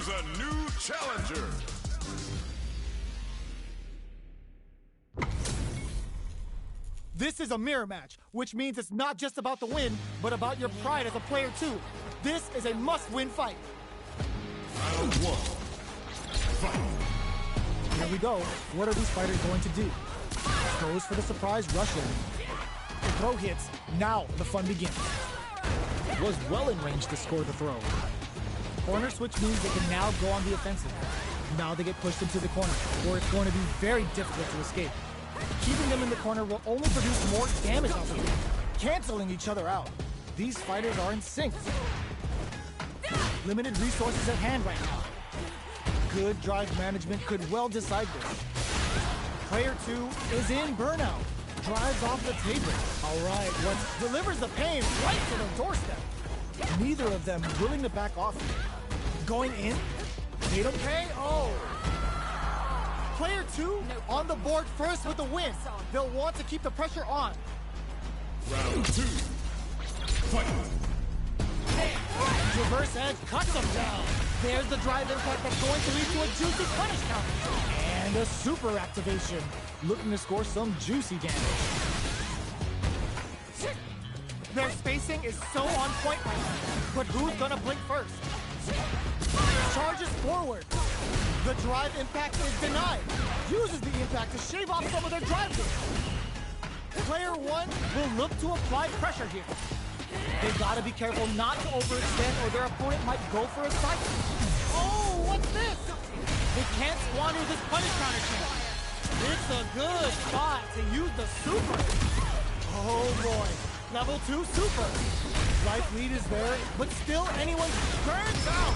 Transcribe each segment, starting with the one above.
comes a new challenger. This is a mirror match, which means it's not just about the win, but about your pride as a player too. This is a must-win fight. Round one. Fight. Here we go. What are these fighters going to do? Goes for the surprise rush in. The throw hits. Now the fun begins. Was well in range to score the throw. Corner switch means they can now go on the offensive. Now they get pushed into the corner, where it's going to be very difficult to escape. Keeping them in the corner will only produce more damage off of them, canceling each other out. These fighters are in sync. Limited resources at hand right now. Good drive management could well decide this. Player 2 is in burnout. Drives off the table. All right, what delivers the pain right to the doorstep. Neither of them willing to back off. Going in? They don't pay? Oh. Player 2 on the board first with the win. They'll want to keep the pressure on. Round 2. Fight. Reverse edge cuts them down. There's the drive impact that's going to lead to a juicy punish counter. And a super activation. Looking to score some juicy damage. Their spacing is so on point right now. But who's gonna blink first? Charges forward. The drive impact is denied. Uses the impact to shave off some of their drive gain. Player 1 will look to apply pressure here. They gotta be careful not to overextend or their opponent might go for a side. Oh, what's this? They can't squander this punish counter chance. It's a good spot to use the super. Oh boy, level 2 super. Life lead is there, but still anyone turns out.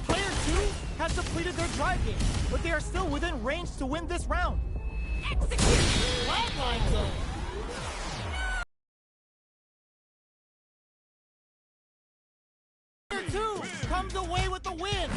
Player 2 has depleted their drive game, but they are still within range to win this round. Execute! Flatline zone. Player 2 comes away with the win.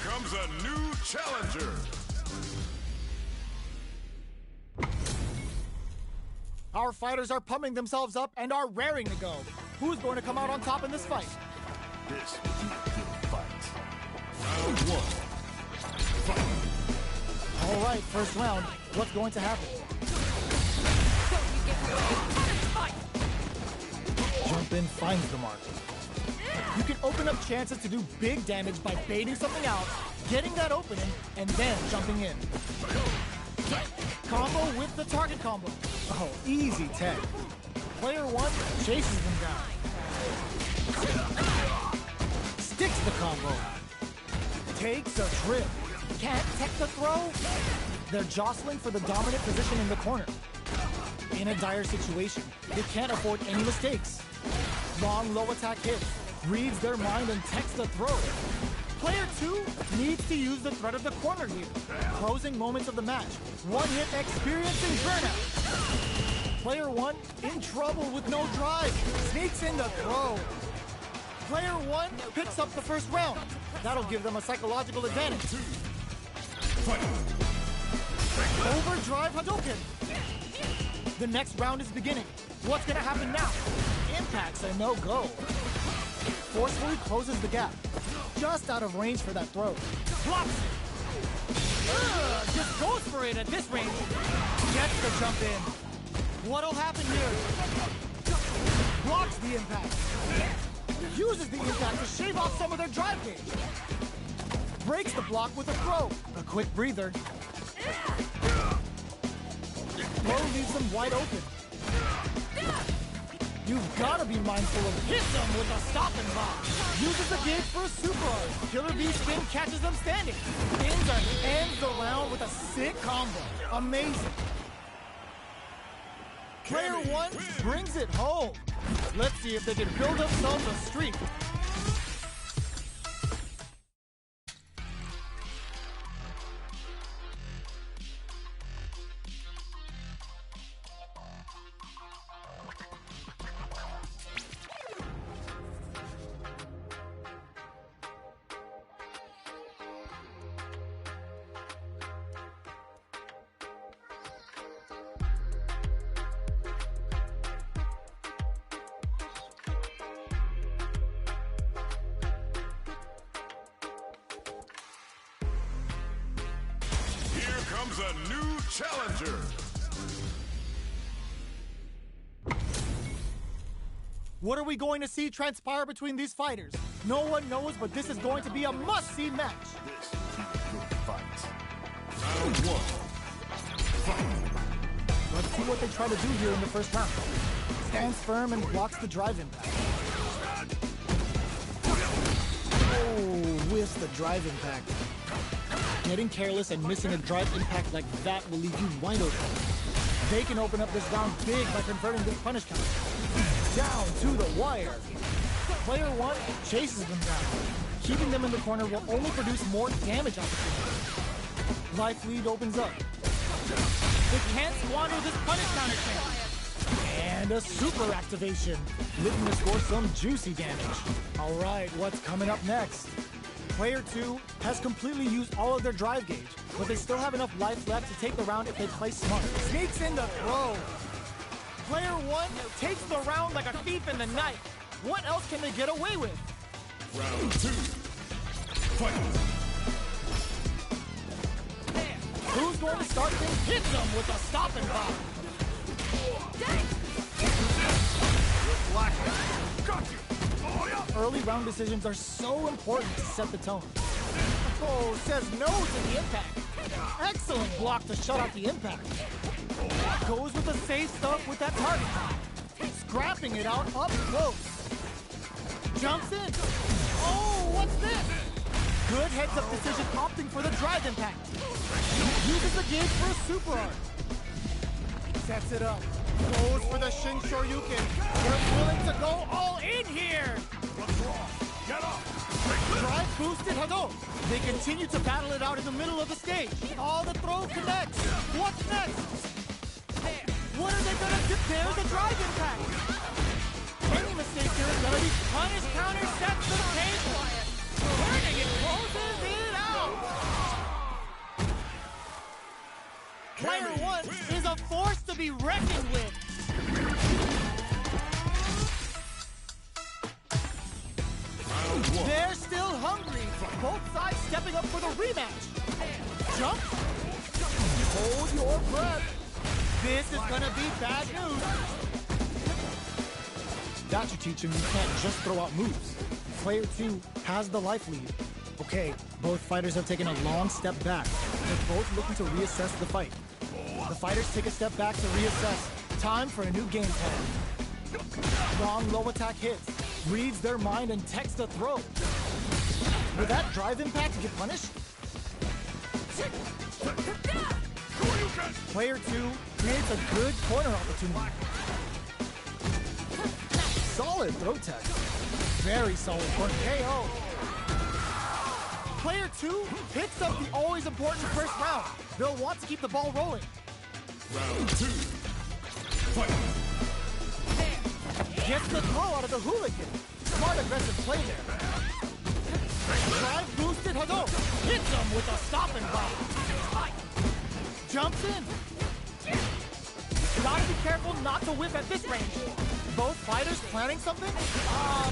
Comes a new challenger. Our fighters are pumping themselves up and are raring to go. Who's going to come out on top in this fight? This will be a good fight. Round 1. Fight. All right, first round. What's going to happen? Jump in finds the mark. You can open up chances to do big damage by baiting something out, getting that opening, and then jumping in. Combo with the target combo. Oh, easy 10. Player 1 chases them down. Sticks the combo. Takes a trip. Can't tech the throw. They're jostling for the dominant position in the corner. In a dire situation, they can't afford any mistakes. Long low attack hits. Reads their mind and techs the throw. Player 2 needs to use the threat of the corner here. Closing moments of the match. One hit experiencing burnout. Player 1 in trouble with no drive. Sneaks in the throw. Player 1 picks up the first round. That'll give them a psychological advantage. Overdrive Hadouken! The next round is beginning. What's gonna happen now? Impact's a no-go. Forcefully closes the gap. Just out of range for that throw. Blocks it! Just goes for it at this range. Gets the jump in. What'll happen here? Blocks the impact. Uses the impact to shave off some of their drive gauge. Breaks the block with a throw. A quick breather. Throw leaves them wide open. You've gotta be mindful of hit them with a stop and block. Uses the gauge for a super art. Killer Bee spin catches them standing. Ends the round with a sick combo. Amazing. Player one brings it home. Let's see if they can build themselves a streak. Comes a new challenger. What are we going to see transpire between these fighters? No one knows, but this is going to be a must-see match. This will be a good fight. Round one. Fight. Let's see what they try to do here in the first round. Stands firm and blocks the drive impact. Oh, whiffs the drive impact. Getting careless and missing a drive impact like that will leave you wide open. They can open up this round big by converting this punish counter. Down to the wire. Player one chases them down. Keeping them in the corner will only produce more damage opportunities. Life lead opens up. They can't squander this punish counter chance. And a super activation, looking to score some juicy damage. All right, what's coming up next? Player two has completely used all of their drive gauge, but they still have enough life left to take the round if they play smart. Sneaks in the throw. Player one takes the round like a thief in the night. What else can they get away with? Round two. Fight. Who's going to start things? Hits them with a stop and block. Got you. Early round decisions are so important to set the tone. Oh, says no to the impact. Excellent block to shut out the impact. Goes with the safe stuff with that target. Scrapping it out up close. Jumps in. Oh, what's this? Good heads-up decision opting for the drive impact. Uses the gauge for a super art. Sets it up. Goes for the Shin Shoryuken. They're willing to go all in here. What's wrong? Get up. Drive boosted Hadouken. They continue to battle it out in the middle of the stage. All the throw connects. What's next? What are they gonna do? There's a drive impact. Any mistake here is gonna be punish counter set to the table. Turning it closes it out. Player one is a force to be reckoned with. They're still hungry. Both sides stepping up for the rematch. Jump. Hold your breath. This is gonna be bad news. That should teach him you can't just throw out moves. Player two has the life lead. Okay, both fighters have taken a long step back. They're both looking to reassess the fight. The fighters take a step back to reassess. Time for a new game plan. Long low attack hits. Reads their mind and techs the throw. Will that drive impact get punished? Player two creates a good corner opportunity. Solid throw tech. Very solid corner KO. Player two picks up the always important first round. They'll want to keep the ball rolling. Round two. Fight. Gets the throw out of the hooligan. Smart aggressive play there. Drive boosted Hadouken. Hits him with a stop and block. Jumps in. Gotta be careful not to whip at this range. Both fighters planning something?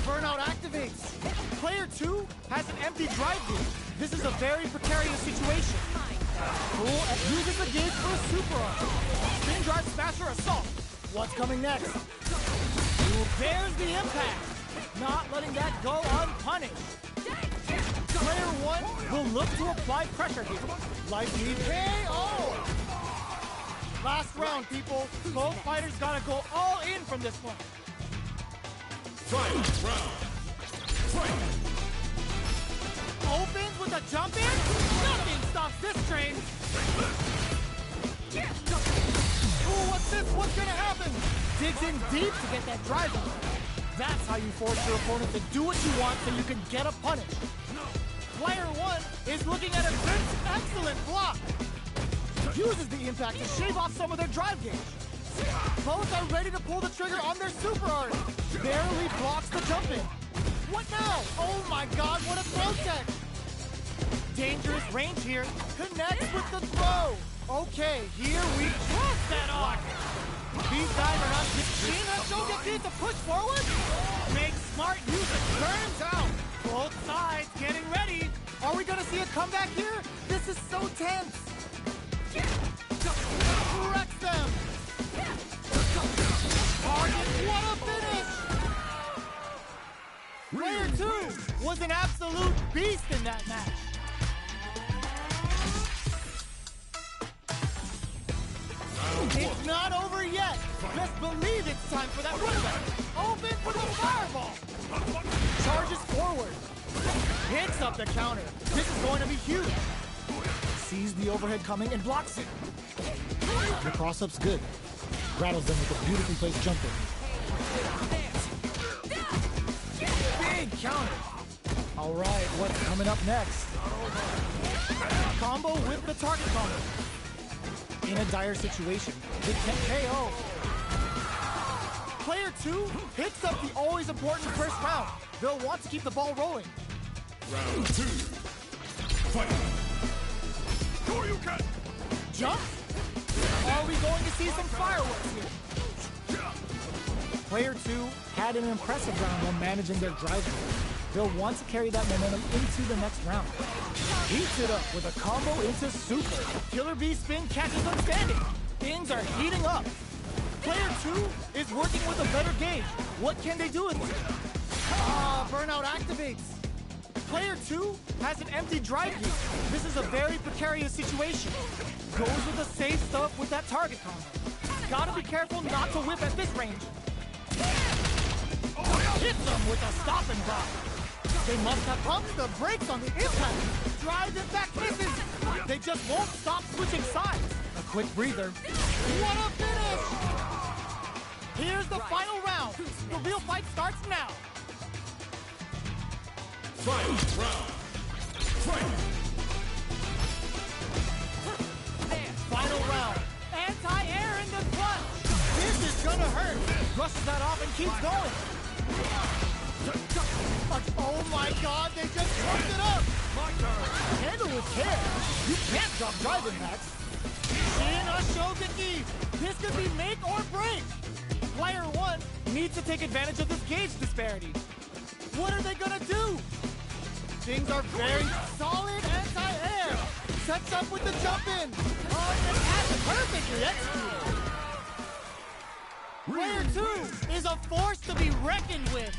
Burnout activates. Player 2 has an empty drive gauge. This is a very precarious situation. Cool uses the gauge for a super arm. Spin drive smasher assault. What's coming next? Who bears the impact? Not letting that go unpunished. Player 1 will look to apply pressure here. Life lead KO! Last round, people. Both fighters gotta go all in from this one. Fight round. Fight. Opens with a jump in. Nothing stops this train. Ooh, what's this? What's gonna happen? Digs in deep to get that drive in. That's how you force your opponent to do what you want so you can get a punish. Player 1 is looking at a good, excellent block. Uses the impact to shave off some of their drive gauge. Both are ready to pull the trigger on their super art. Barely blocks the jump in. What now? Oh my god, what a throw tech! Dangerous range here. Connects with the throw. Okay, here we cross that off. These guys are not seeing that Shogeki to push forward. Makes smart use of turns out. Both sides getting ready. Are we gonna see a comeback here? This is so tense. Wrecks them. Target, what a finish! Player 2 was an absolute beast in that match. It's not over yet. Best believe it's time for that comeback. Open for the fireball. Charges forward. Hits up the counter. This is going to be huge. Sees the overhead coming and blocks it. The cross-up's good. Rattles them with a beautifully placed jump in. Big counter. All right, what's coming up next? Combo with the target combo. In a dire situation, it can KO. Player 2 picks up the always important first round. They'll want to keep the ball rolling. Round 2. Fight. Jump? Are we going to see some fireworks here? Player 2 had an impressive round while managing their drive gauge. They'll want to carry that momentum into the next round. Heats it up with a combo into super. Killer Bee spin catches them standing. Things are heating up. Player 2 is working with a better gauge. What can they do with it? Burnout activates. Player 2 has an empty drive gauge. This is a very precarious situation. Goes with the safe stuff with that target combo. Gotta be careful not to whip at this range. Hits them with a stop and drop. They must have pumped the brakes on the impact. Drive impact misses. They just won't stop switching sides. A quick breather. What a finish! Here's the final round. The real fight starts now. Fight round. Fight. Final round. Anti-air in the clutch. This is gonna hurt. Brushes that off and keeps going. Oh my god, they just fucked it up. Handle with care. You can't drop drive impacts. Shin Shogeki. This could be make or break. Player 1 needs to take advantage of this gauge disparity. What are they gonna do? Things are very solid anti-air. Sets up with the jump in. And that's perfectly executed. Player 2 is a force to be reckoned with.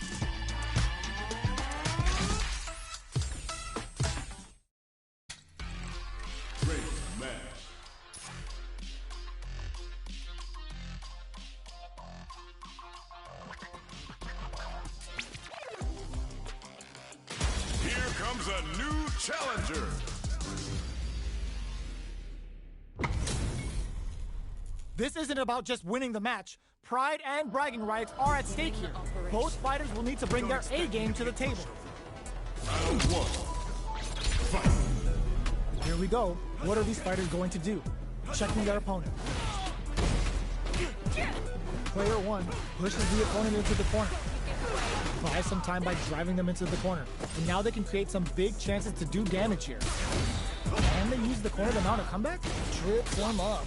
Great match. Here comes a new challenger. This isn't about just winning the match. Pride and bragging rights are at stake here. Both fighters will need to bring their A game to the table. Round 1. Fight. Here we go. What are these fighters going to do? Checking their opponent. Player 1 pushes the opponent into the corner. buy some time by driving them into the corner. And now they can create some big chances to do damage here. Can they use the corner to mount a comeback? Trip them up.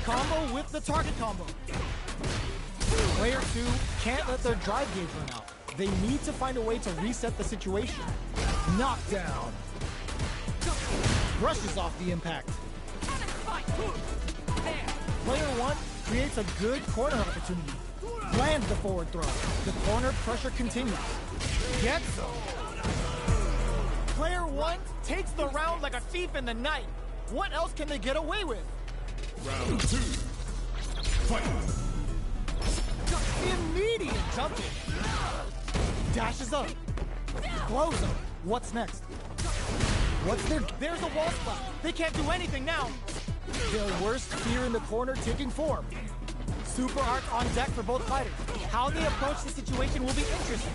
Combo with the target combo. Player 2 can't let their drive gauge run out. They need to find a way to reset the situation. Knockdown. Brushes off the impact. Player 1 creates a good corner opportunity. Lands the forward throw. The corner pressure continues. Gets him. Player 1 takes the round like a thief in the night. What else can they get away with? Round 2. Fight. Immediate jumping. Dashes up. Blows him. What's next? There's a wall splat. They can't do anything now. Their worst fear in the corner taking form. Super arc on deck for both fighters. How they approach the situation will be interesting.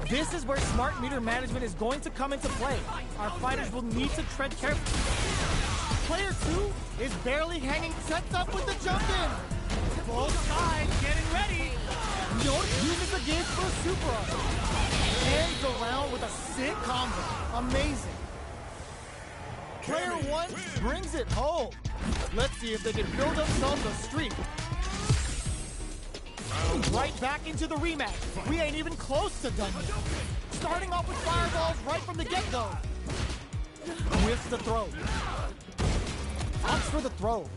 This is where smart meter management is going to come into play. Our fighters will need to tread carefully. Player 2 is barely hanging, sets up with the jump in. Both sides getting ready. Note uses the gauge for a super arc. Ends the round with a sick combo. Amazing. Player 1 brings it home. Let's see if they can build themselves a streak. Right back into the rematch. We ain't even close to done yet. Starting off with fireballs right from the get-go. Whiffs the throw. Opts for the throw.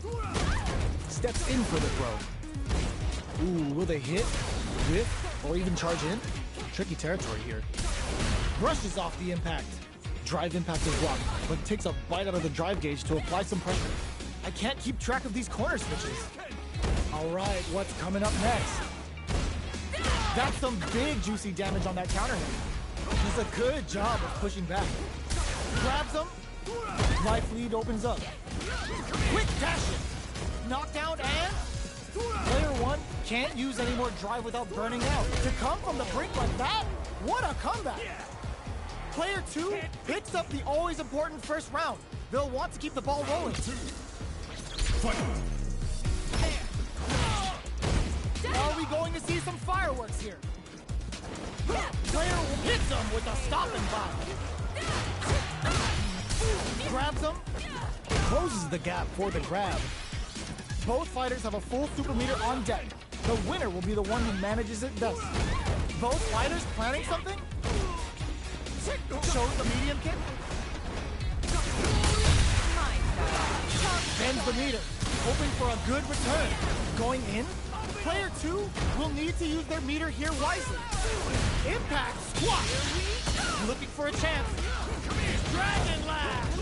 Steps in for the throw. Ooh, will they hit, whiff, or even charge in? Tricky territory here. Brushes off the impact. Drive impact is blocked, but takes a bite out of the drive gauge to apply some pressure. I can't keep track of these corner switches. All right, what's coming up next? That's some big juicy damage on that counter hit. Does a good job of pushing back. Grabs him. Life lead opens up. Quick dash it. Knockdown and... Player 1 can't use any more drive without burning out. To come from the brink like that? What a comeback! Player 2 picks up the always important first round. They'll want to keep the ball rolling. Are we going to see some fireworks here? Player hits him with a stopping bomb. Grabs him. Closes the gap for the grab. Both fighters have a full super meter on deck. The winner will be the one who manages it best. Both fighters planning something? Shows the medium kick. Bends the meter, hoping for a good return. Going in? Player 2 will need to use their meter here wisely. Impact squat. Looking for a chance. Dragon Lash.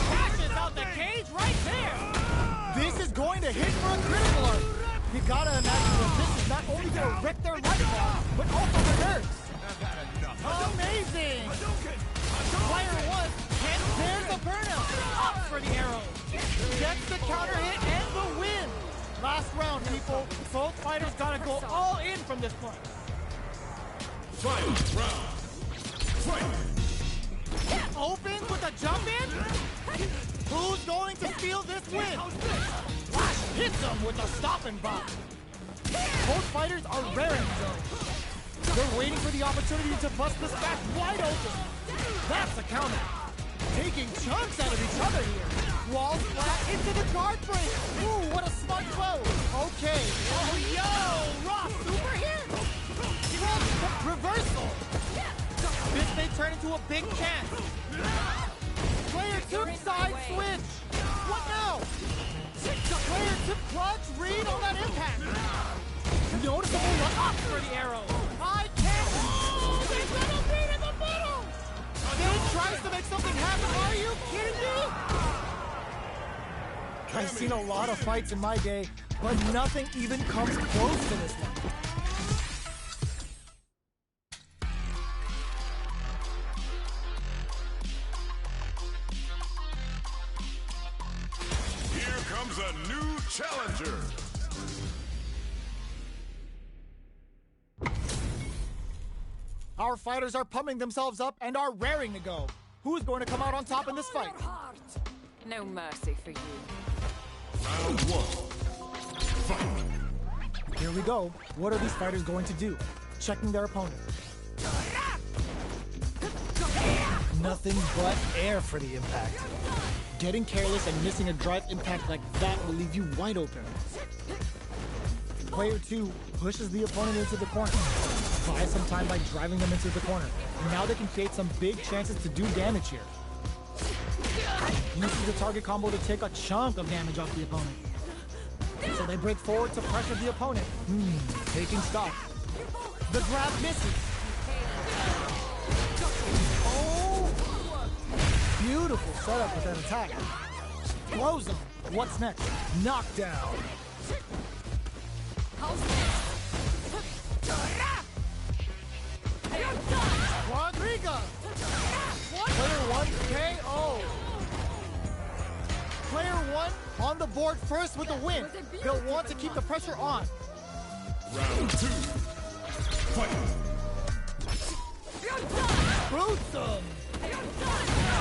Crashes out the cage right there. This is going to hit for a critical arc. You gotta imagine that this is not only gonna wreck their lifestyle, but also their nerves. Amazing! Player 1 can't bear the burnout. Up for the arrow. Gets the counter hit and the win. Last round, people. Both fighters gotta go all in from this point. Final round. Fight. Opens with a jump in. Who's going to steal this win? Flash hits him with a stopping bomb. Both fighters are raring though. They're waiting for the opportunity to bust this back wide open. That's a counter. Taking chunks out of each other here. Wall flat into the guard break. Ooh, what a smart throw. Okay. Oh, yo! Raw super here. Reversal. This may turn into a big chance. Player 2 side switch. What now? Player 2 clutch read on that impact. Noticeable run up for the arrow. I can't. They're gonna beat in the middle. Then tries to make something happen. Are you kidding me? I've seen a lot of fights in my day, but nothing even comes close to this one. Here comes a new challenger. Our fighters are pumping themselves up and are raring to go. Who's going to come out on top in this fight? No mercy for you. Round 1. Fight. Here we go. What are these fighters going to do? Checking their opponent. Nothing but air for the impact. Getting careless and missing a drive impact like that will leave you wide open. Player 2 pushes the opponent into the corner. Buys some time by driving them into the corner. And now they can create some big chances to do damage here. Uses the target combo to take a chunk of damage off the opponent. So they break forward to pressure the opponent. Taking stock. The grab misses. Oh! Beautiful setup with that attack. Blows him. What's next? Knockdown. Rodrigo! Player 1 KO. Player 1 on the board first with the win. They'll want to keep the pressure on. Round 2. Fight. Boots him.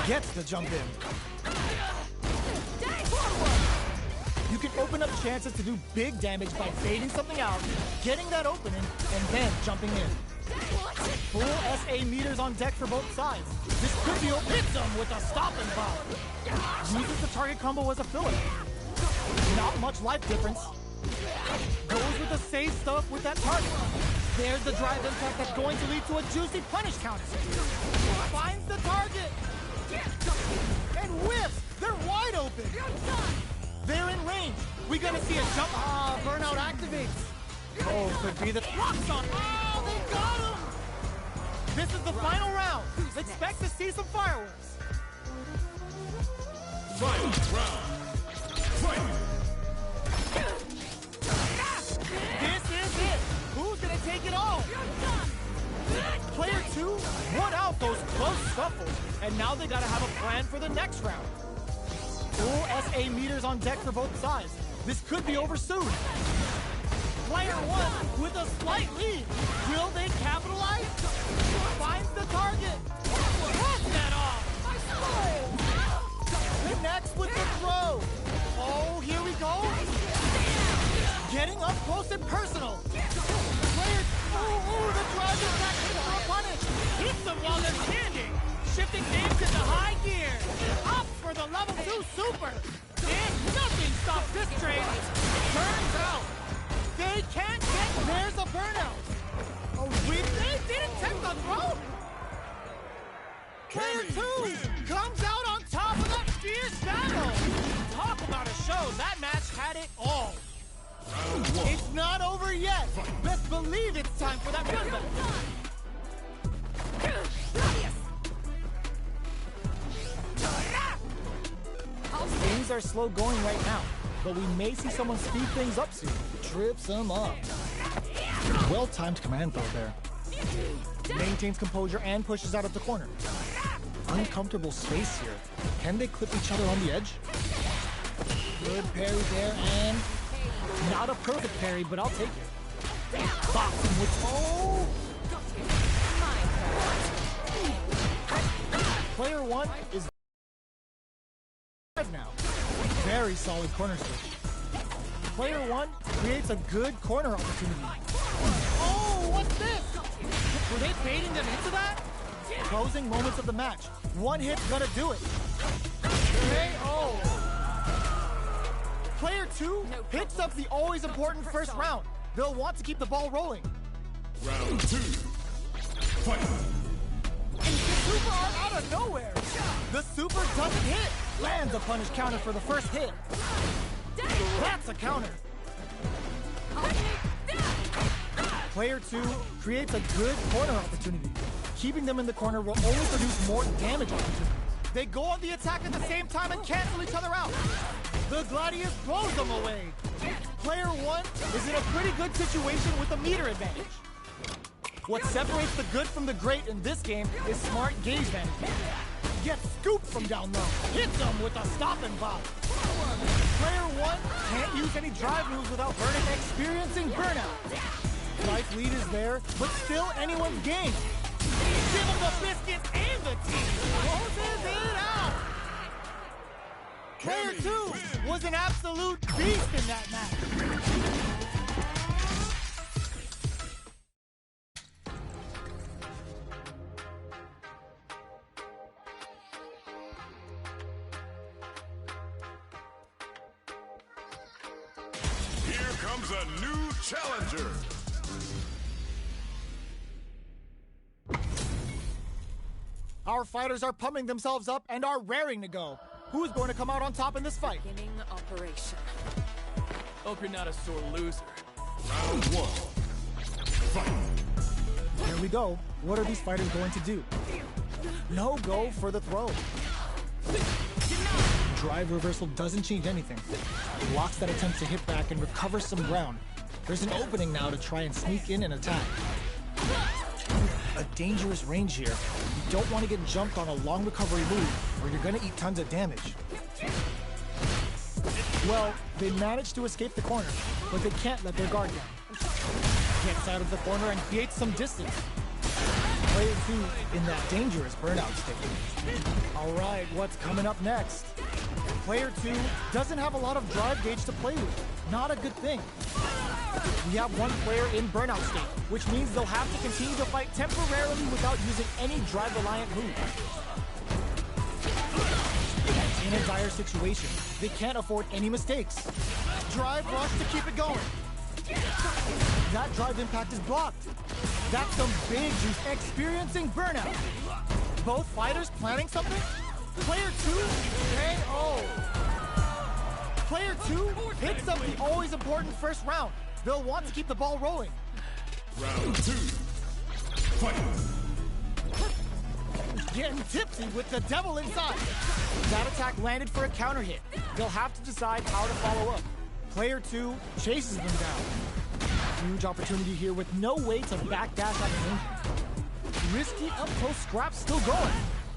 Gets the jump in. You can open up chances to do big damage by baiting something out, getting that opening, and then jumping in. Full SA meters on deck for both sides. This could be hits him with a stop and pop. Uses the target combo as a filler. Not much life difference. Goes with the safe stuff with that target. There's the drive impact that's going to lead to a juicy punish counter. Finds the target. And whips. They're wide open. They're in range. We're gonna see a jump. Burnout activates. Oh, could be the locks on. Oh, they got him. This is the final round. Expect to see some fireworks. Final round. Fight. This is it. Who's gonna take it all? Player 2 won out those close scuffles, and now they gotta have a plan for the next round. Full SA meters on deck for both sides. This could be over soon. Player 1 with a slight lead. Will they capitalize? Finds the target. Cross that off. Connects with the throw. Oh, here we go. Getting up close and personal. Player, the drive attack hits for a punish. Hits them while they're standing. Shifting things into high gear. Up for the level 2 super. And nothing stops this train. Turns out. They can't get, there's a burnout. Oh, they didn't take the throw. Player 2 comes out on top of that fierce battle. Talk about a show. That match had it all. It's not over yet. Best believe it's time for that comeback. Things are slow going right now, but we may see someone speed things up soon. Trips them up. Well-timed command throw there. Maintains composure and pushes out of the corner. Uncomfortable space here. Can they clip each other on the edge? Good parry there, and not a perfect parry, but I'll take it. Boxing with Player 1 is now. Very solid corner switch. Player 1 creates a good corner opportunity. Oh, what's this? Were they baiting them into that? Closing moments of the match. One hit's gonna do it. KO. Player 2 picks up the always important first round. They'll want to keep the ball rolling. Round 2. Fight. And the super art out of nowhere. The super doesn't hit. Lands a punish counter for the first hit. That's a counter. Player 2 creates a good corner opportunity. Keeping them in the corner will only produce more damage opportunities. They go on the attack at the same time and cancel each other out. The Gladius blows them away. Player 1 is in a pretty good situation with a meter advantage. What separates the good from the great in this game is smart gauge management. Gets scooped from down low. Hits them with a stop and pop. Player 1 can't use any drive moves without experiencing burnout. Life lead is there, but still anyone's game. Give him the biscuits and the tea. Closes it out. Player 2 was an absolute beast in that match. comes a new challenger. Our fighters are pumping themselves up and are raring to go. Who's going to come out on top in this fight? Beginning operation. Hope you're not a sore loser. Round one. Fight. Here we go. What are these fighters going to do? No go for the throw. Drive reversal doesn't change anything. Blocks that attempt to hit back and recover some ground. There's an opening now to try and sneak in and attack. A dangerous range here. You don't want to get jumped on a long recovery move, or you're going to eat tons of damage. Well, they managed to escape the corner, but they can't let their guard down. Gets out of the corner and creates some distance. Player 2 in that dangerous burnout state. All right, what's coming up next? Player 2 doesn't have a lot of drive gauge to play with. Not a good thing. We have one player in burnout state, which means they'll have to continue to fight temporarily without using any drive-reliant moves. In a dire situation, they can't afford any mistakes. Drive rush to keep it going. That drive impact is blocked. That's some big juice experiencing burnout. Both fighters planning something? Player 2, KO. Player 2 hits up the always important first round. They'll want to keep the ball rolling. Round 2. Fight. Getting tipsy with the devil inside. That attack landed for a counter hit. They'll have to decide how to follow up. Player 2 chases them down. Huge opportunity here with no way to backdash out of danger. Risky up-close scrap still going.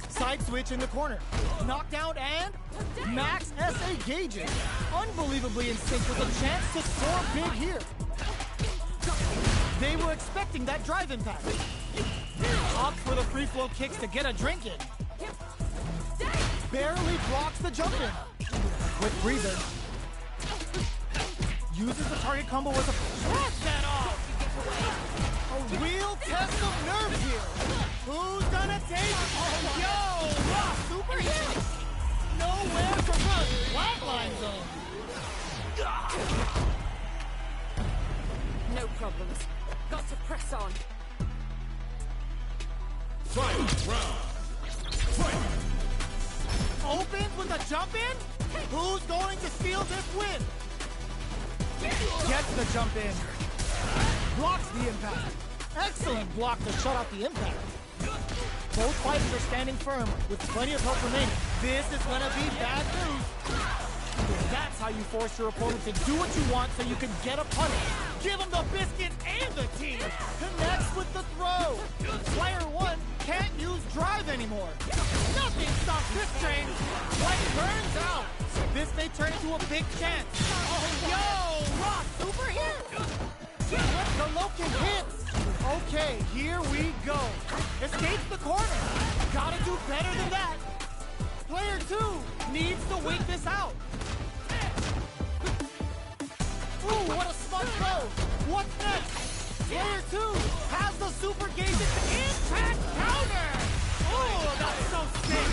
Side switch in the corner. Knockdown and max SA gauges. Unbelievably in sync with a chance to soar big here. They were expecting that drive impact. Opts for the free flow kicks to get a drink in. Barely blocks the jump in. Quick breather. Uses the target combo as a blast that off. A real test of nerve here. Who's gonna take it? Oh, yo! Rock, super hit! Nowhere to run. Flatline zone. No problems. Got to press on. Fight. Round. Fight. Opens with a jump in? Who's going to steal this win? Gets the jump in. Blocks the impact. Excellent block to shut out the impact. Both fighters are standing firm with plenty of health remaining. This is gonna be bad news. That's how you force your opponent to do what you want so you can get a punish. Give him the biscuit and the tea. Connects with the throw. Player 1 can't use drive anymore. Nothing stops this train. Light burns out. This may turn into a big chance. Oh, yo! Rock, super hit! The low kick hits. Okay, here we go. Escapes the corner. Gotta do better than that. Player 2 needs to wait this out. Ooh, what a smart throw. What's next? Player 2 has the super gauge impact counter. Oh, that's so sick.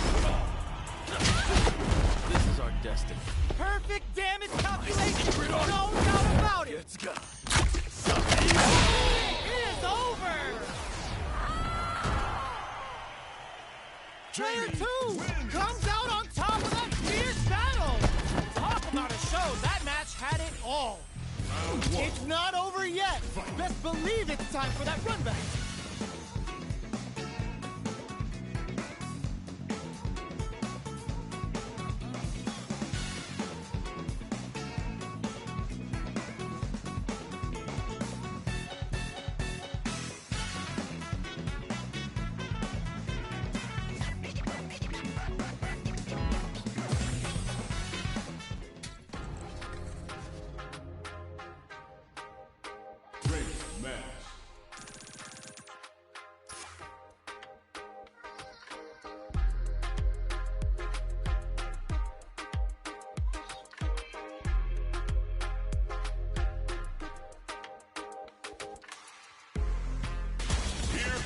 This is our destiny. Perfect damage calculation. No doubt about it. Let's go. It is over. Player 2 comes out on top of that fierce battle. Talk about a show. That match had it all. It's not over yet. Best believe it's time for that run back.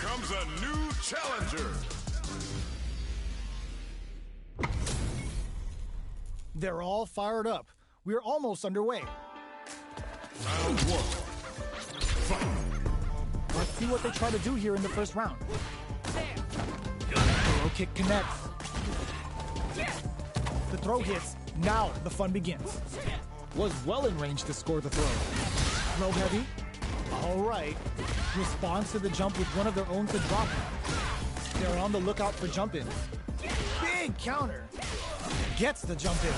Comes a new challenger. They're all fired up. We're almost underway. Round one. Fight. Let's see what they try to do here in the first round. Throw kick connects. The throw hits. Now the fun begins. Was well in range to score the throw. Low heavy. All right. Responds to the jump with one of their own to drop. They're on the lookout for jump-ins. Big counter. Gets the jump in.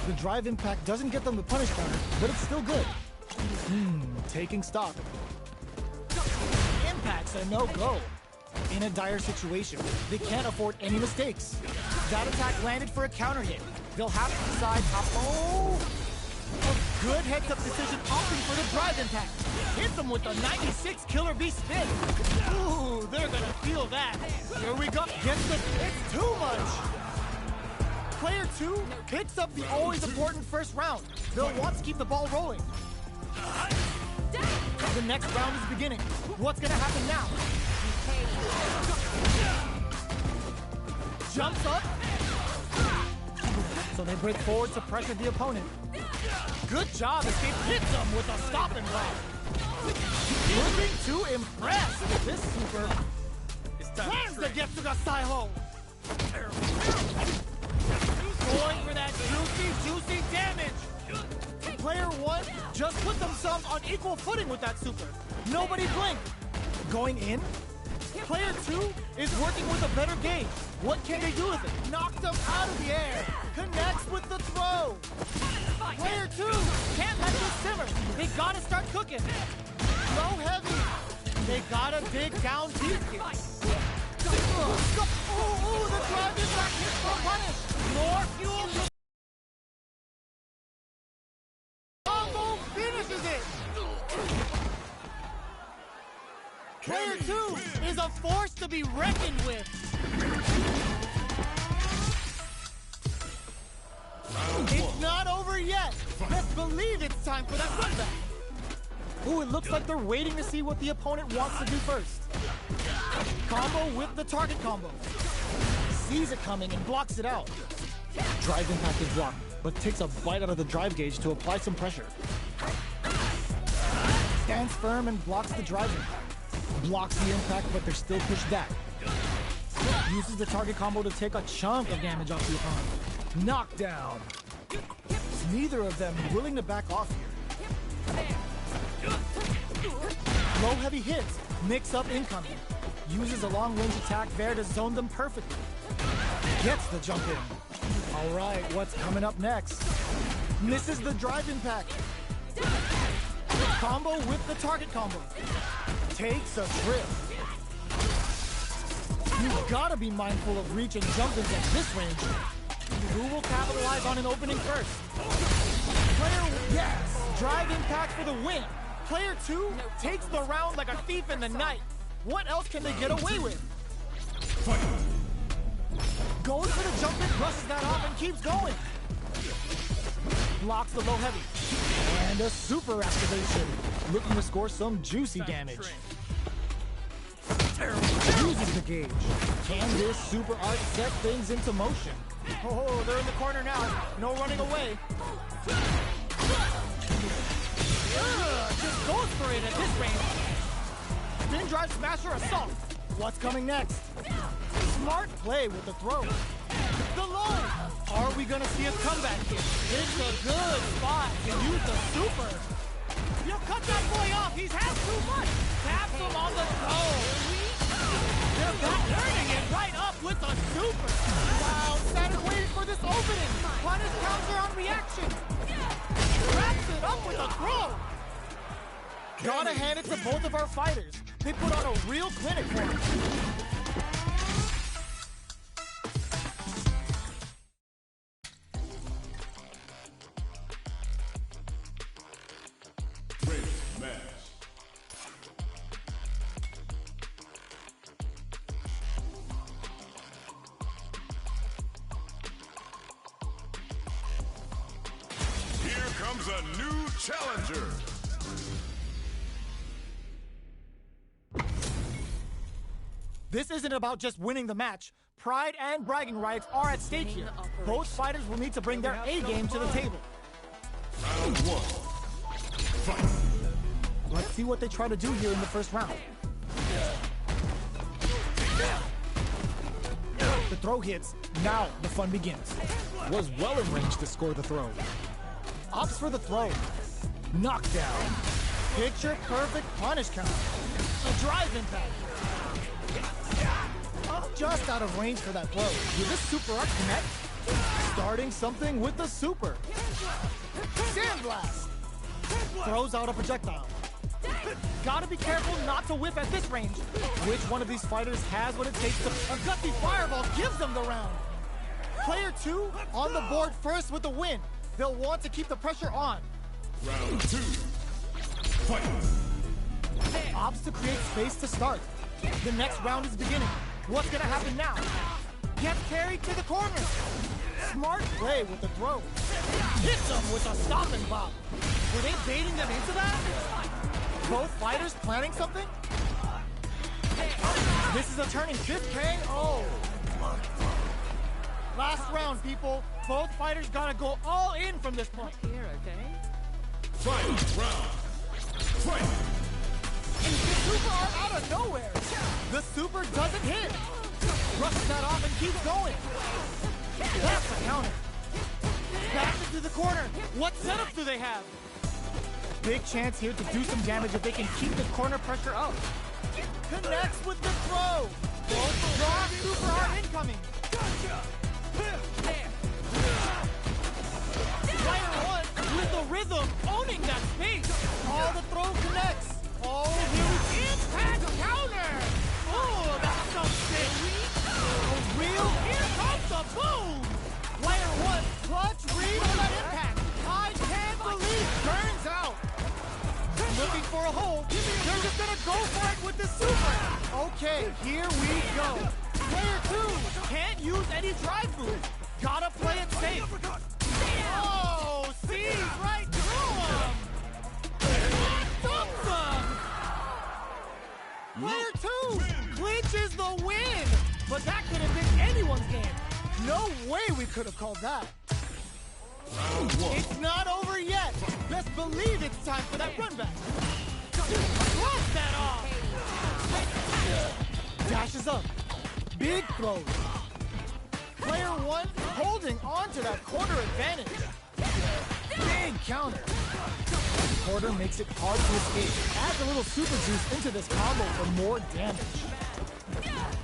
The drive impact doesn't get them the punish counter, but it's still good. Taking stock. Impact's a no-go. In a dire situation, they can't afford any mistakes. That attack landed for a counter hit. They'll have to decide how... Oh! A good heads-up decision opting for the drive impact. Hit them with the 96 Killer Bee spin. Ooh, they're gonna feel that. Here we go. Gets the... It's too much! Player 2 picks up the always important first round. They'll want to keep the ball rolling. The next round is beginning. What's gonna happen now? Jumps up. So they break forward to pressure the opponent. Good job, Escape hits them with a stop and block. Looking to impress with this super. Plans the Getsuga Saiho. Going for that juicy damage. Player 1 just put themselves on equal footing with that super. Nobody blinked. Going in. Player 2 is working with a better gauge. What can they do with it? Knocked them out of the air. Connects with the throw. Player 2 can't let this simmer. They gotta start cooking. Low heavy. They gotta dig down deep here. Ooh, the drive is back here for a punish. More fuel. Combo finishes it. Player 2 is a force to be reckoned with. It's not over yet. Let's believe it's time for that comeback. Ooh, it looks like they're waiting to see what the opponent wants to do first. Combo with the target combo. Sees it coming and blocks it out. Drive impact is blocked, but takes a bite out of the drive gauge to apply some pressure. Stands firm and blocks the drive impact. Blocks the impact, but they're still pushed back. Uses the target combo to take a chunk of damage off the opponent. Knockdown. Neither of them willing to back off here. Low heavy hits, mix up incoming. Uses a long range attack there to zone them perfectly. Gets the jump in. All right, what's coming up next? Misses the drive impact. Combo with the target combo. Takes a trip. You've gotta be mindful of reach and jump-ins at this range. Who will capitalize on an opening first? Player, yes! Drive impact for the win. Player 2 takes the round like a thief in the night. What else can they get away with? Goes for the jump in, brushes that off, and keeps going. Blocks the low heavy. And a super activation. Looking to score some juicy damage. Uses the gauge. Can this super art set things into motion? Oh, they're in the corner now. No running away. Just goes for it at this range. Spin drive smasher assault. What's coming next? Smart play with the throw. The low. Are we gonna see a comeback here? It's a good spot to use the super. You'll cut that boy off. He's had too much. Taps him on the toe. They're back turning it right up with a super. Wow, Saturn waiting for this opening. Punish counter on reaction. Wraps it up with a throw. Gotta hand it to both of our fighters. They put on a real clinic for him. Comes a new challenger. This isn't about just winning the match. Pride and bragging rights are at stake here. Both fighters will need to bring their A game to the table. Round one. Fight. Let's see what they try to do here in the first round. The throw hits. Now the fun begins. Was well in range to score the throw. Opts for the throw. Knockdown. Picture perfect punish count. A drive impact. Just out of range for that throw. Will this super art connect? Starting something with the super. Sandblast. Throws out a projectile. Gotta be careful not to whip at this range. Which one of these fighters has what it takes to... A gutsy fireball gives them the round. Player 2 on the board first with the win. They'll want to keep the pressure on. Round 2. Fight. Opts to create space to start. The next round is beginning. What's gonna happen now? Gets carried to the corner. Smart play with the throw. Hits them with a stop and bop. Were they baiting them into that? Both fighters planning something? This is a turning 5th KO. Last round, people. Both fighters gotta go all in from this point. Here, okay? Fight round. Fight. And the super art out of nowhere. The super doesn't hit. Brushes that off and keeps going. That's a counter. Back into the corner. What setup do they have? Big chance here to do some damage if they can keep the corner pressure up. Connects with the throw. Raw super art incoming. Player 1 with the rhythm, owning that space. All the throw connects. Oh, here we impact counter. Oh, that's so sick. A real, here comes the boom. Player 1, clutch read on that impact. I can't believe turns out. Looking for a hole. They're just gonna go for it with the super. Okay, here we go. Player 2 can't use any drive moves. Gotta play it safe. Oh, sees right through him. Dumps him. Player 2 clinches the win. But that could have been anyone's game. No way we could have called that. Round 1. It's not over yet. Best believe it's time for that run back. Block that off. Dashes up. Big throws. Player 1 holding on to that corner advantage. Big counter. Quarter makes it hard to escape. Adds a little super juice into this combo for more damage.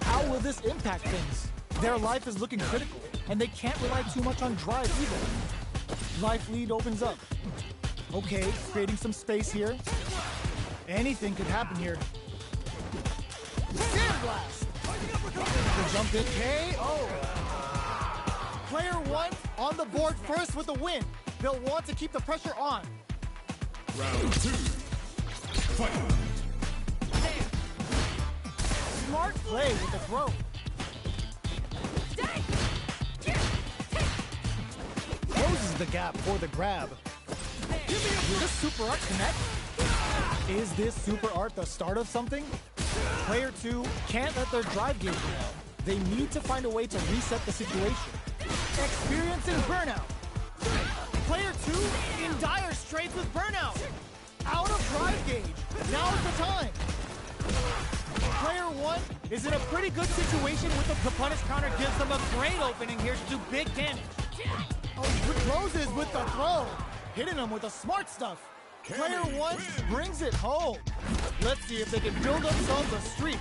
How will this impact things? Their life is looking critical, and they can't rely too much on drive either. Life lead opens up. Okay, creating some space here. Anything could happen here. Sandblast! The jump in KO! Player 1 on the board first with the win. They'll want to keep the pressure on. Round 2. Fight. Smart play with the throw. Closes the gap for the grab. Will this super art connect? Is this super art the start of something? Player 2 can't let their drive gauge down. They need to find a way to reset the situation. Experiencing burnout. Player 2 in dire straits with burnout. Out of drive gauge. Now is the time. Player 1 is in a pretty good situation with the punish counter gives them a great opening here to do big damage. Oh, he closes with the throw. Hitting them with the smart stuff. Player 1 brings it home. Let's see if they can build themselves a streak.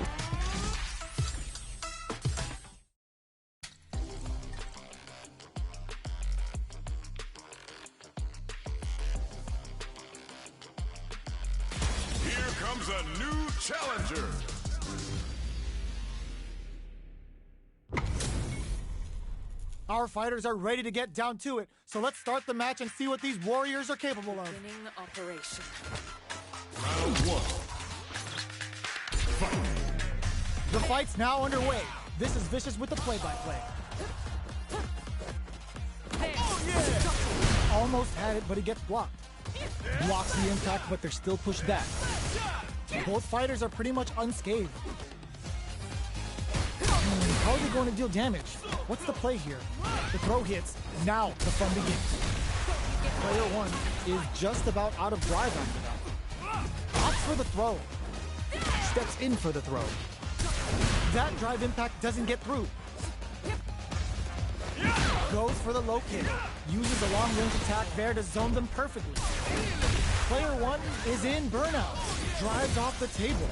Here comes a new challenger. Our fighters are ready to get down to it, so let's start the match and see what these warriors are capable of. Beginning operation. Round 1. Fight. The fight's now underway. This is Vicious with the play-by-play. Oh, yeah! Almost had it, but he gets blocked. Blocks the impact, but they're still pushed back. Both fighters are pretty much unscathed. How are they going to deal damage? What's the play here? The throw hits. Now the fun begins. Player 1 is just about out of drive after that. Opts for the throw. Steps in for the throw. That drive impact doesn't get through. Goes for the low kick. Uses a long-range attack there to zone them perfectly. Player one is in burnout. Drives off the table.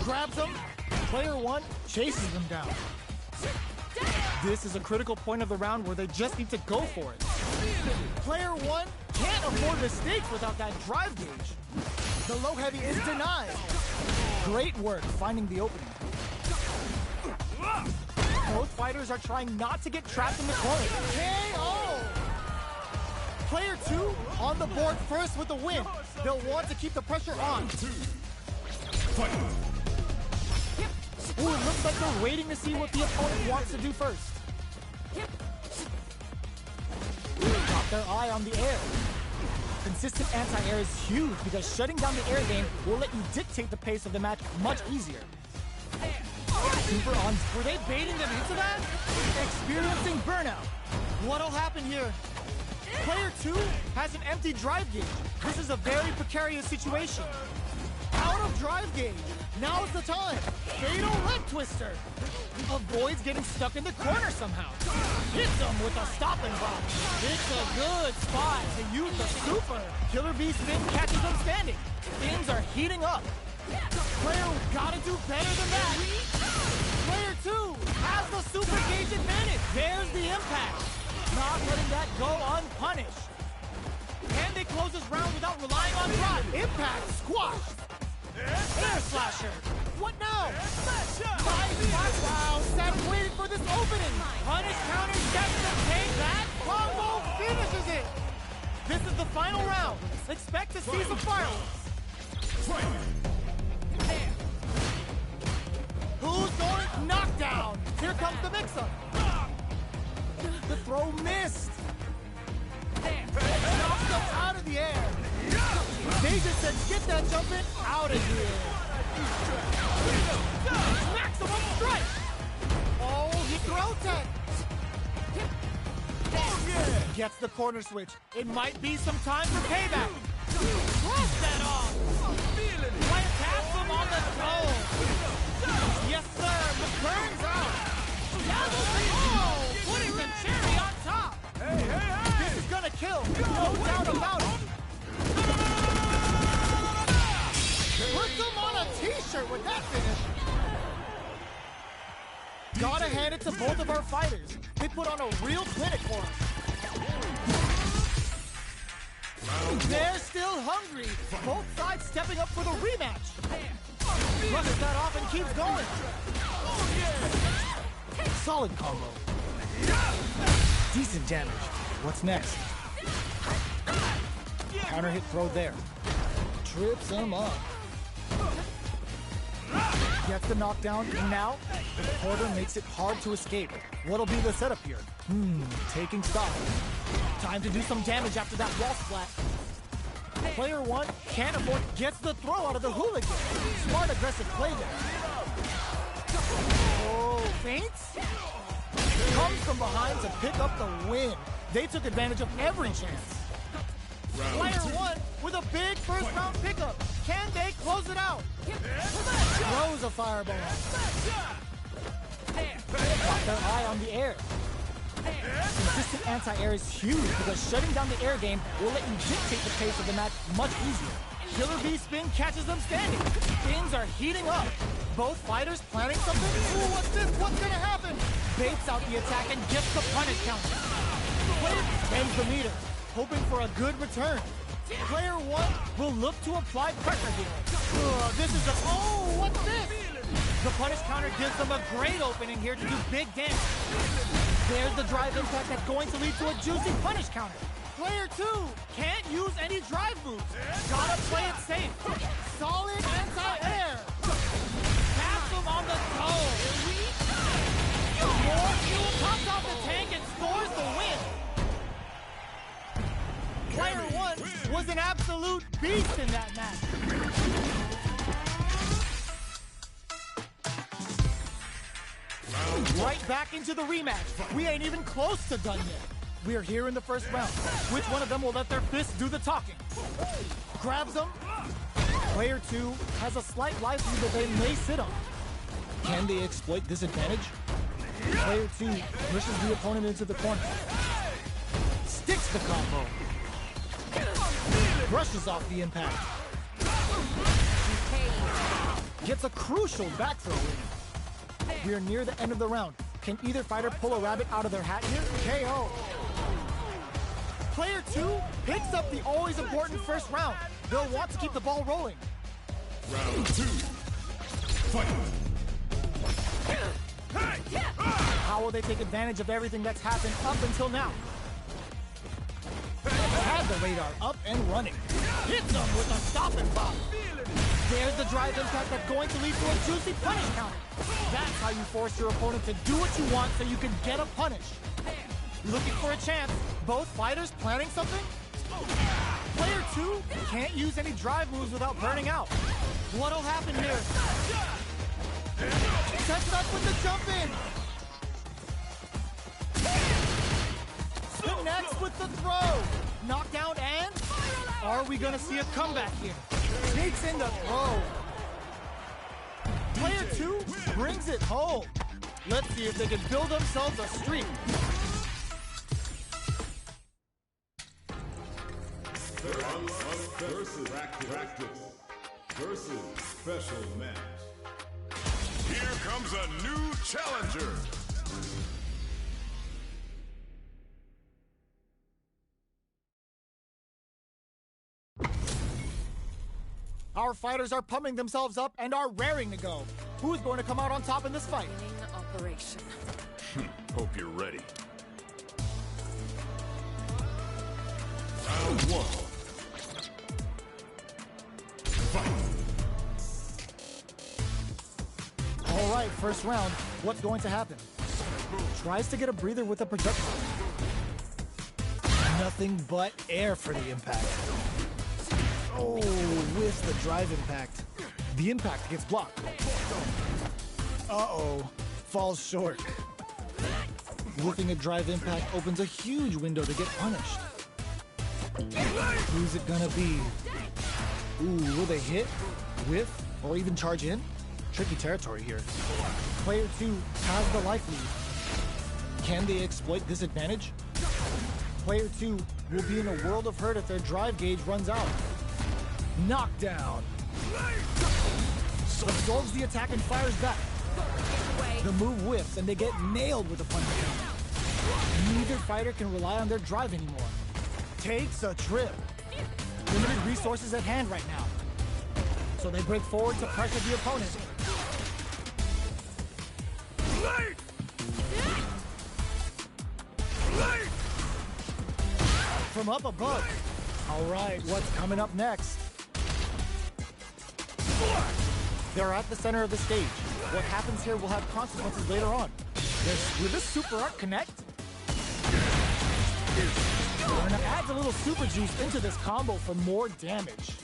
Grabs them. Player one chases them down. This is a critical point of the round where they just need to go for it. Player one can't afford mistakes without that drive gauge. The low heavy is denied. Great work finding the opening. Both fighters are trying not to get trapped in the corner. KO! Player two on the board first with the win. They'll want to keep the pressure on. Ooh, it looks like they're waiting to see what the opponent wants to do first. Got their eye on the air. Consistent anti-air is huge because shutting down the air game will let you dictate the pace of the match much easier. Super on. Were they baiting them into that? Experiencing burnout. What'll happen here? Player two has an empty drive gauge. This is a very precarious situation. Out of drive gauge. Now's the time. Fatal leg twister. Avoids getting stuck in the corner somehow. Hits him with a stop and drop. It's a good spot to use the super. Killer Bee spin catches them standing. Things are heating up. Player gotta do better than that. Player two has the super gauge advantage. There's the impact. Not letting that go unpunished. Can they close this round without relying on drive? Impact squashed. Air slasher. What now? Wow, Sam's waiting for this opening. Punish counter gets the take. That combo finishes it. This is the final round. Expect to see some fireworks. Who's going? Knockdown. Here comes the mix-up. The throw missed. Knocks them out of the air. They just said, get that jump in out of here. Maximum strike. Oh, he throws it. Gets the corner switch. It might be some time for payback. Cross that off. Plant taps him on the toe. Yes, sir. McBurn's out. Oh, putting the cherry on top. This is gonna kill. No doubt about it. Puts him on a t-shirt with that finish. Gotta hand it to both of our fighters. They put on a real clinic for us. They're still hungry. Both sides stepping up for the rematch. Brushes that off and keeps going. Solid combo. Decent damage. What's next? Counter hit throw there. Trips him up. Gets the knockdown, and now the quarter makes it hard to escape. What'll be the setup here? Taking stock. Time to do some damage after that wall splat. Player one can't afford, gets the throw out of the hooligan. Smart aggressive play there. Oh, feints? Comes from behind to pick up the win. They took advantage of every chance. Player one with a big first round pickup. Can they close it out? Throws a fireball. Got their eye on the air. Consistent anti-air is huge because shutting down the air game will let you dictate the pace of the match much easier. Killer Bee spin catches them standing. Things are heating up. Both fighters planning something? Ooh, what's this? What's gonna happen? Baits out the attack and gets the punish counter. Player bends the meter, hoping for a good return. Player one will look to apply pressure here. This is a, oh, what's this? The punish counter gives them a great opening here to do big damage. There's the drive impact that's going to lead to a juicy punish counter. Player two can't use any drive moves. Gotta play it safe. Solid anti-air. Pass him on the toe. More fuel comes off the tank and scores the win. Player one was an absolute beast in that match. Right back into the rematch. We ain't even close to done yet. We're here in the first round. Which one of them will let their fists do the talking? Grabs them. Player 2 has a slight life lead that they may sit on. Can they exploit this advantage? Player 2 pushes the opponent into the corner. Sticks the combo. Brushes off the impact. Gets a crucial back throw in. We are near the end of the round. Can either fighter pull a rabbit out of their hat here? KO. Player 2 picks up the always important first round. They'll want to keep the ball rolling. Round 2. Fight. How will they take advantage of everything that's happened up until now? Had the radar up and running. Hits them with a stopping bomb. There's the drive impact that's going to lead to a juicy punish counter. That's how you force your opponent to do what you want so you can get a punish. Looking for a chance. Both fighters planning something? Player 2 can't use any drive moves without burning out. What'll happen here? Sets it up with the jump in. Connects with the throw. Knockdown and? Are we gonna see a comeback here? Takes in the throw. Player 2 brings it home. Let's see if they can build themselves a streak. Versus practice versus special match. Here comes a new challenger. Our fighters are pumping themselves up and are raring to go. Who's going to come out on top in this fight? Beginning operation. Hope you're ready. Round 1. Fight. All right, first round. What's going to happen? Tries to get a breather with a projectile. Nothing but air for the impact. Oh, with the drive impact. The impact gets blocked. Uh-oh, falls short. Whiffing a drive impact opens a huge window to get punished. Who's it gonna be? Ooh, will they hit, whiff, or even charge in? Tricky territory here. Player 2 has the life lead. Can they exploit this advantage? Player 2 will be in a world of hurt if their drive gauge runs out. Knockdown. Absorbs the attack and fires back. The move whiffs and they get nailed with a punch. Neither fighter can rely on their drive anymore. Takes a trip. Limited resources at hand right now. So they break forward to pressure the opponent. From up above. All right, what's coming up next? They're at the center of the stage. What happens here will have consequences later on. Will this super art connect? Adds a little super juice into this combo for more damage.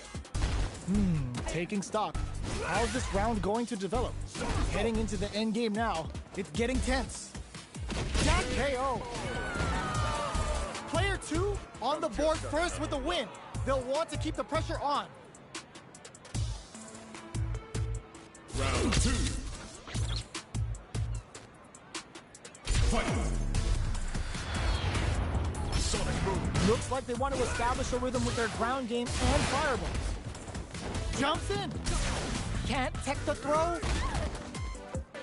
Taking stock. How's this round going to develop? Heading into the end game now. It's getting tense. Jack KO. Player 2 on the board first with the win. They'll want to keep the pressure on. Round 2. Fight. Sonic boom. Looks like they want to establish a rhythm with their ground game and fireballs. Jumps in. Can't tech the throw.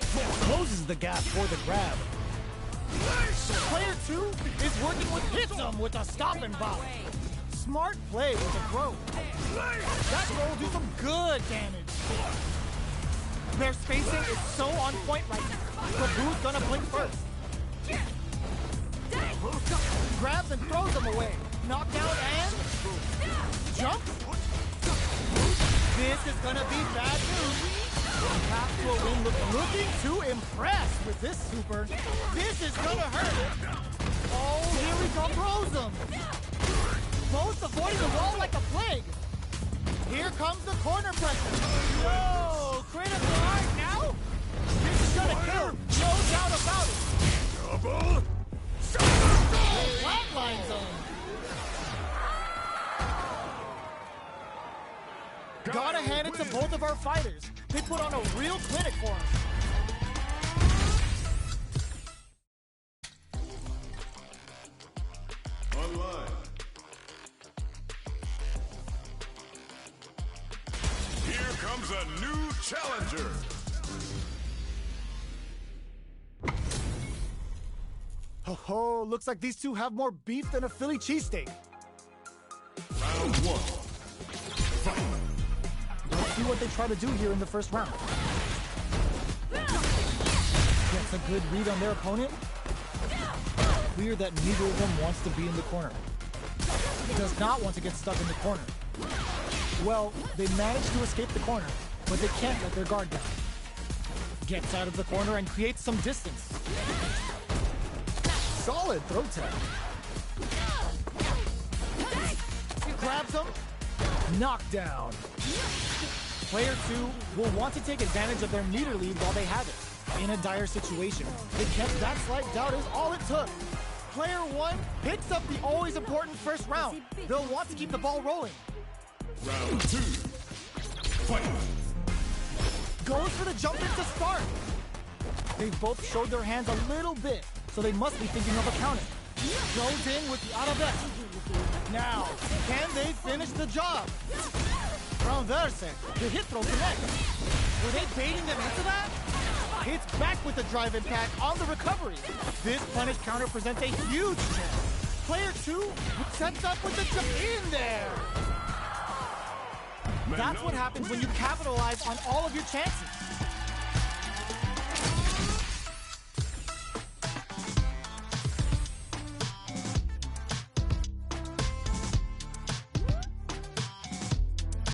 Closes the gap for the grab. Player 2 is working with hits with a stopping bomb. Smart play with the throw. That throw will do some good damage. Their spacing is so on point right now. But who's gonna blink first? Grabs and throws them away. Knockdown and jump. This is gonna be bad news. Path to a win looking to impress with this super. This is gonna hurt. Oh, here we go, throws them. Both avoiding the wall like a plague. Here comes the corner pressure. Whoa, critical right now. This is gonna kill, no doubt about it. Double. Flatline zone. Gotta hand it to both of our fighters. They put on a real clinic for us. Online. Here comes a new challenger. Ho ho, looks like these two have more beef than a Philly cheesesteak. Round one. Fight. Let's see what they try to do here in the first round. Gets a good read on their opponent. Clear that neither of them wants to be in the corner. Does not want to get stuck in the corner. Well, they managed to escape the corner, but they can't let their guard down. Gets out of the corner and creates some distance. Solid throw tag. Grabs him. Knockdown. Player 2 will want to take advantage of their meter lead while they have it. In a dire situation, they kept that slight doubt is all it took. Player 1 picks up the always important first round. They'll want to keep the ball rolling. Round 2. Fight. Goes for the jump in to start. They've both showed their hands a little bit, so they must be thinking of a counter. Goes in with the arabesk. Now, can they finish the job? Renverse. The hit throw connects. Were they baiting them into that? Hits back with the drive impact on the recovery. This punish counter presents a huge chance. Player 2 sets up with the jump in there. That's what happens when you capitalize on all of your chances.